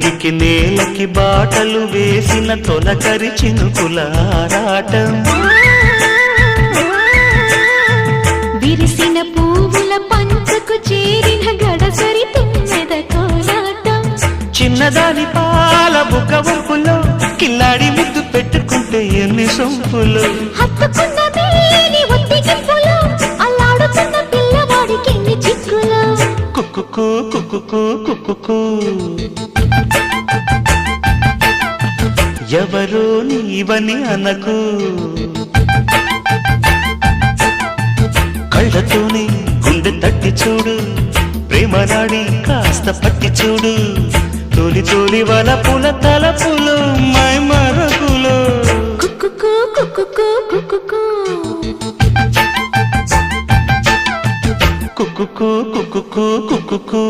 నింగికి నేలకి బాటలు వేసిన తొలకరి చినుకుల ఆరాటం విరిసిన పువ్వుల పంచకు చేరిన గడసరి తుమ్మెద కోలాటం చిన్నదాని పాల బుక్క వంపులో కిల్లాడి ముద్దు పెట్టుకుంటే ఎన్ని సొంపులు హత్తుకున్న మేని ఒత్తికింపులో అల్లాడుతున్న పిల్లవాడికి ఎన్ని చిక్కులు కుక్కుకు కుక్కుకు కుక్కుకు ఎవరో నీవని అనకు కళ్ళతోనే గుండె తట్టి చూడు ప్రేమ నాడి కాస్త పట్టి చూడు తోలి తోలి వలపుల తలపులు మై మరపులు కుక్కుకు కుక్కుకు కుక్కుకు కుక్కుకు కుక్కుకు కుక్కుకు